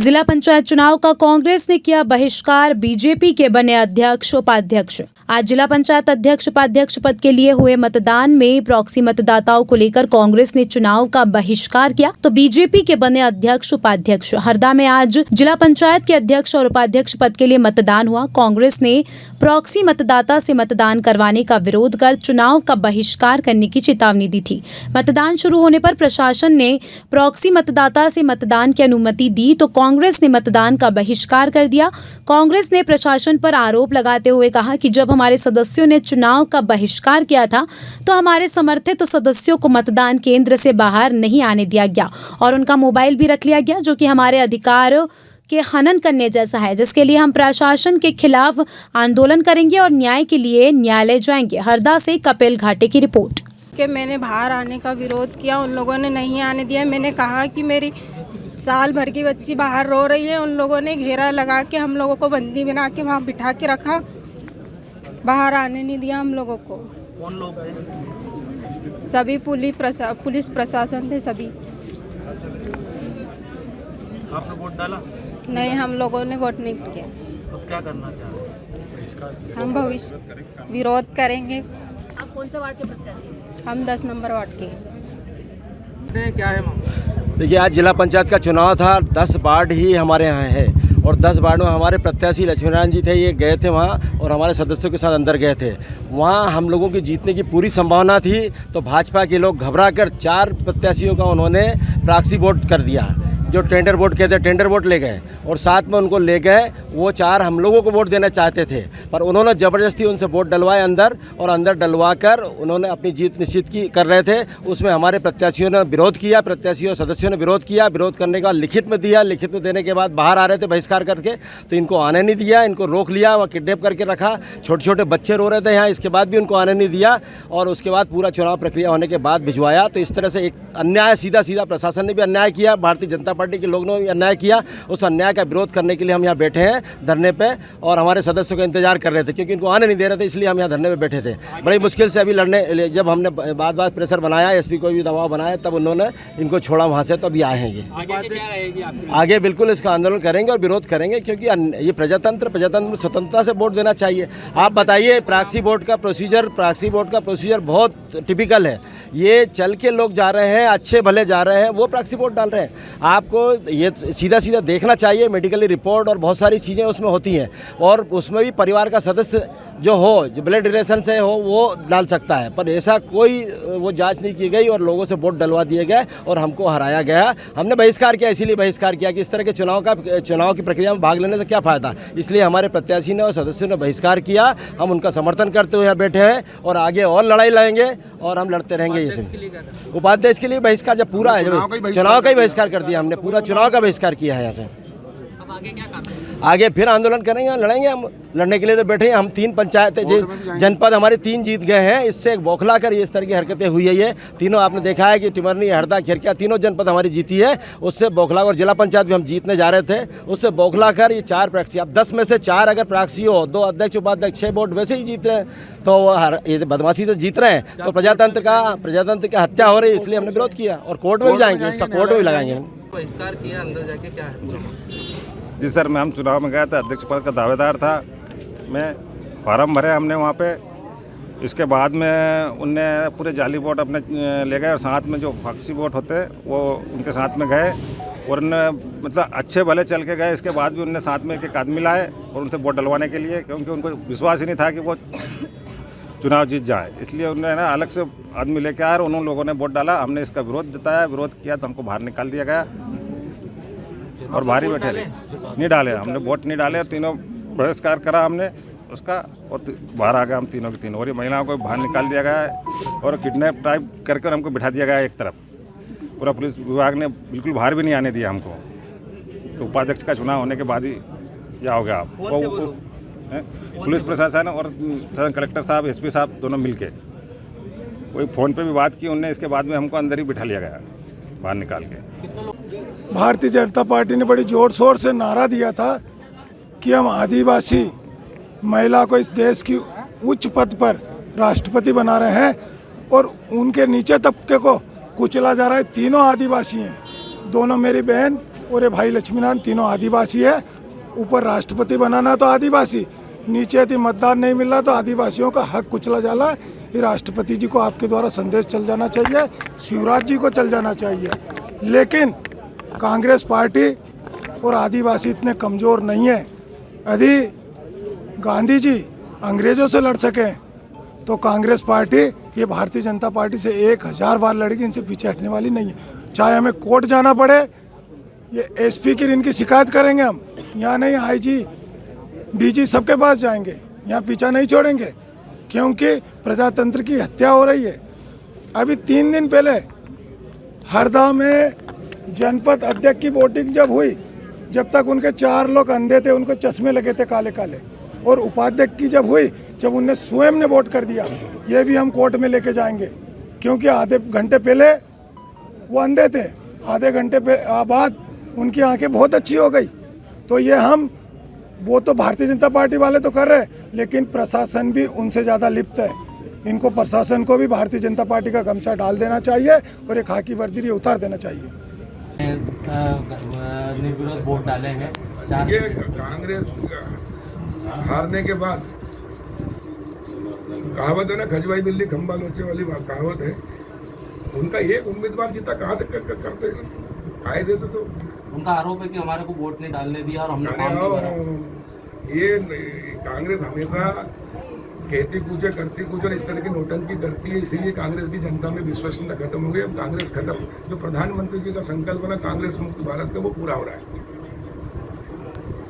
जिला पंचायत चुनाव का कांग्रेस ने किया बहिष्कार, बीजेपी के बने अध्यक्ष उपाध्यक्ष। आज जिला पंचायत अध्यक्ष उपाध्यक्ष पद के लिए हुए मतदान में प्रॉक्सी मतदाताओं को लेकर कांग्रेस ने चुनाव का बहिष्कार किया, तो बीजेपी के बने अध्यक्ष उपाध्यक्ष। हरदा में आज जिला पंचायत के अध्यक्ष और उपाध्यक्ष पद के लिए मतदान हुआ। कांग्रेस ने प्रॉक्सी मतदाता से मतदान करवाने का विरोध कर चुनाव का बहिष्कार करने की चेतावनी दी थी। मतदान शुरू होने पर प्रशासन ने प्रॉक्सी मतदाता से मतदान की अनुमति दी, तो कांग्रेस ने मतदान का बहिष्कार कर दिया। कांग्रेस ने प्रशासन पर आरोप लगाते हुए कहा कि जब हमारे सदस्यों ने चुनाव का बहिष्कार किया था तो हमारे समर्थित सदस्यों को मतदान केंद्र से बाहर नहीं आने दिया गया और उनका मोबाइल भी रख लिया गया, जो कि हमारे अधिकार के हनन करने जैसा है, जिसके लिए हम प्रशासन के खिलाफ आंदोलन करेंगे और न्याय के लिए न्यायालय जाएंगे। हरदा से कपिल घाटे की रिपोर्ट। कि मैंने बाहर आने का विरोध किया, उन लोगों ने नहीं आने दिया। मैंने कहा कि मेरी साल भर की बच्ची बाहर रो रही है, उन लोगों ने घेरा लगा के हम लोगों को बंदी बना के वहाँ बिठा के रखा, बाहर आने नहीं दिया हम लोगों को। कौन लोग थे? सभी पुलिस प्रशासन थे सभी। आपने वोट डाला? नहीं, हम लोगों ने वोट नहीं किया। तो क्या करना चाहते हैं? हम भविष्य विरोध करेंगे। आप कौन से वार्ड के प्रत्याशी हैं? हम 10 नंबर वार्ड के हैं। क्या है मामला? देखिए, आज जिला पंचायत का चुनाव था। 10 वार्ड ही हमारे यहाँ है और 10 वार्ड में हमारे प्रत्याशी लक्ष्मीनारायण जी थे, ये गए थे वहाँ और हमारे सदस्यों के साथ अंदर गए थे। वहाँ हम लोगों की जीतने की पूरी संभावना थी, तो भाजपा के लोग घबरा कर 4 प्रत्याशियों का उन्होंने प्रॉक्सी वोट कर दिया, जो टेंडर वोट कहते टेंडर वोट ले गए और साथ में उनको ले गए। वो 4 हम लोगों को वोट देना चाहते थे, पर उन्होंने ज़बरदस्ती उनसे वोट डलवाए अंदर, और अंदर डलवा कर उन्होंने अपनी जीत निश्चित की कर रहे थे। उसमें हमारे प्रत्याशियों ने विरोध किया, प्रत्याशियों सदस्यों ने विरोध किया। विरोध करने के बाद लिखित में दिया, लिखित में देने के बाद बाहर आ रहे थे बहिष्कार करके, तो इनको आने नहीं दिया, इनको रोक लिया, वहाँ किडनैप करके रखा। छोटे छोटे बच्चे रो रहे थे यहाँ, इसके बाद भी उनको आने नहीं दिया और उसके बाद पूरा चुनाव प्रक्रिया होने के बाद भिजवाया। तो इस तरह से एक अन्याय, सीधा सीधा प्रशासन ने भी अन्याय किया, भारतीय जनता पार्टी के लोगों ने भी अन्याय किया। उस अन्याय का विरोध करने के लिए हम यहाँ बैठे हैं धरने पे और हमारे सदस्यों का इंतजार कर रहे थे, क्योंकि इनको आने नहीं दे रहे थे, इसलिए हम यहाँ धरने पे बैठे थे। बड़ी मुश्किल से अभी लड़ने, जब हमने बात प्रेशर बनाया, एसपी को भी दबाव बनाया, तब उन्होंने इनको छोड़ा वहाँ से, तो अभी आए हैं ये। आगे बिल्कुल इसका आंदोलन करेंगे और विरोध करेंगे, क्योंकि ये प्रजातंत्र में स्वतंत्रता से वोट देना चाहिए। आप बताइए, प्रॉक्सी वोट का प्रोसीजर बहुत टिपिकल है। ये चल के लोग जा रहे हैं, अच्छे भले जा रहे हैं, वो प्रॉक्सी वोट डाल रहे हैं। आपको ये सीधा सीधा देखना चाहिए, मेडिकली रिपोर्ट और बहुत सारी चीज़ें उसमें होती हैं, और उसमें भी परिवार का सदस्य जो हो, जो ब्लड रिलेशन से हो, वो डाल सकता है। पर ऐसा कोई वो जांच नहीं की गई और लोगों से वोट डलवा दिए गए और हमको हराया गया। हमने बहिष्कार किया, इसीलिए बहिष्कार किया कि इस तरह के चुनाव की प्रक्रिया में भाग लेने से क्या फ़ायदा, इसलिए हमारे प्रत्याशी ने और सदस्यों ने बहिष्कार किया। हम उनका समर्थन करते हुए यहाँ बैठे हैं और आगे और लड़ाई लड़ेंगे और हम लड़ते रहेंगे। ये उपाध्यक्ष के लिए बहिष्कार जब पूरा है, चुनाव का ही बहिष्कार कर दिया हमने, पूरा चुनाव का बहिष्कार किया है यहाँ से। आगे फिर आंदोलन करेंगे, लड़ेंगे। हम लड़ने के लिए तो बैठे हैं। हम 3 पंचायतें, जनपद हमारे 3 जीत गए हैं। इससे एक बौखला कर इस तरह की हरकतें हुई है। ये तीनों आपने देखा है कि टिमरनी, हरदा, खिरकिया, तीनों जनपद हमारी जीती है। उससे बौखला, और जिला पंचायत भी हम जीतने जा रहे थे, उससे बौखला कर ये 4 प्रॉक्सी, अब 10 में से 4 अगर प्रॉक्सी हो, 2 अध्यक्ष उपाध्यक्ष, 6 वोट वैसे ही जीत रहे हैं, तो ये बदमाशी से जीत रहे हैं, तो प्रजातंत्र की हत्या हो रही है। इसलिए हमने विरोध किया और कोर्ट में भी जाएंगे, इसका कोर्ट में भी लगाएंगे। बहिष्कार किया, अंदर जाके क्या है? जी सर, मैं हम चुनाव में गया था, अध्यक्ष पद का दावेदार था मैं। फार्म भरे हमने वहाँ पे। इसके बाद में उनने पूरे जाली वोट अपने ले गए और साथ में जो प्रॉक्सी वोट होते वो उनके साथ में गए और उन्होंने मतलब अच्छे भले चल के गए। इसके बाद भी उनने साथ में एक आदमी लाए और उनसे वोट डलवाने के लिए, क्योंकि उनको विश्वास ही नहीं था कि वो चुनाव जीत जाए, इसलिए उन्होंने ना अलग से आदमी लेके आए और उन लोगों ने वोट डाला। हमने इसका विरोध जताया, विरोध किया तो हमको बाहर निकाल दिया गया और बाहर बैठे रहे, नहीं डाले, हमने वोट नहीं डाले। तीनों बहिष्कार करा हमने उसका और बाहर आ गए हम तीनों के तीनों। और ये महिलाओं को बाहर निकाल दिया गया है और किडनैप टाइप करके हमको बिठा दिया गया है एक तरफ। पूरा पुलिस विभाग ने बिल्कुल बाहर भी नहीं आने दिया हमको। तो उपाध्यक्ष का चुनाव होने के बाद ही क्या हो गया आप, पुलिस प्रशासन और कलेक्टर साहब, एसपी साहब दोनों मिल के कोई फ़ोन पे भी बात की उनने। इसके बाद में हमको अंदर ही बिठा लिया गया बाहर निकाल के। भारतीय जनता पार्टी ने बड़ी जोर शोर से नारा दिया था कि हम आदिवासी महिला को इस देश की उच्च पद पर राष्ट्रपति बना रहे हैं और उनके नीचे तबके को कुचला जा रहा है। तीनों आदिवासी हैं, दोनों मेरी बहन और ये भाई लक्ष्मीनारायण तीनों आदिवासी है। ऊपर राष्ट्रपति बनाना तो आदिवासी, नीचे यदि मतदान नहीं मिल रहा तो आदिवासियों का हक कुचला जा रहा है। ये राष्ट्रपति जी को आपके द्वारा संदेश चल जाना चाहिए, शिवराज जी को चल जाना चाहिए। लेकिन कांग्रेस पार्टी और आदिवासी इतने कमज़ोर नहीं है। यदि गांधी जी अंग्रेज़ों से लड़ सकें तो कांग्रेस पार्टी ये भारतीय जनता पार्टी से 1000 बार लड़ेगी, इनसे पीछे हटने वाली नहीं है। चाहे हमें कोर्ट जाना पड़े, ये एसपी की इनकी शिकायत करेंगे हम, यहाँ नहीं आईजी डीजी सबके पास जाएंगे, यहाँ पीछा नहीं छोड़ेंगे, क्योंकि प्रजातंत्र की हत्या हो रही है। अभी 3 दिन पहले हरदा में जनपद अध्यक्ष की वोटिंग जब हुई, जब तक उनके 4 लोग अंधे थे, उनको चश्मे लगे थे काले काले, और उपाध्यक्ष की जब हुई, जब उनने स्वयं ने वोट कर दिया, ये भी हम कोर्ट में लेके जाएंगे, क्योंकि आधे घंटे पहले वो अंधे थे, आधे घंटे बाद उनकी आंखें बहुत अच्छी हो गई। तो ये हम, वो तो भारतीय जनता पार्टी वाले तो कर रहे हैं, लेकिन प्रशासन भी उनसे ज़्यादा लिप्त है। इनको प्रशासन को भी भारतीय जनता पार्टी का गमछा डाल देना चाहिए और ये खाकी वर्दी उतार देना चाहिए। निर्विरोध वोट डाले हैं। ये कांग्रेस हारने के बाद कहावत है ना, खजवाई बिल्ली खंबा लोचे वाली कहावत है। उनका एक उम्मीदवार जीता कहाँ से करते हैं कायदे से? तो उनका आरोप है कि हमारे को वोट नहीं डालने दिया और हमने फॉर्म नहीं भरा। ये कांग्रेस हमेशा कहती कुछ है, करती कुछ और इस तरह की नोटंकी करती है, इसीलिए कांग्रेस की जनता में विश्वसनीयता खत्म हो गई। अब कांग्रेस खत्म, जो प्रधानमंत्री जी का संकल्प है ना कांग्रेस मुक्त भारत का, वो पूरा हो रहा है।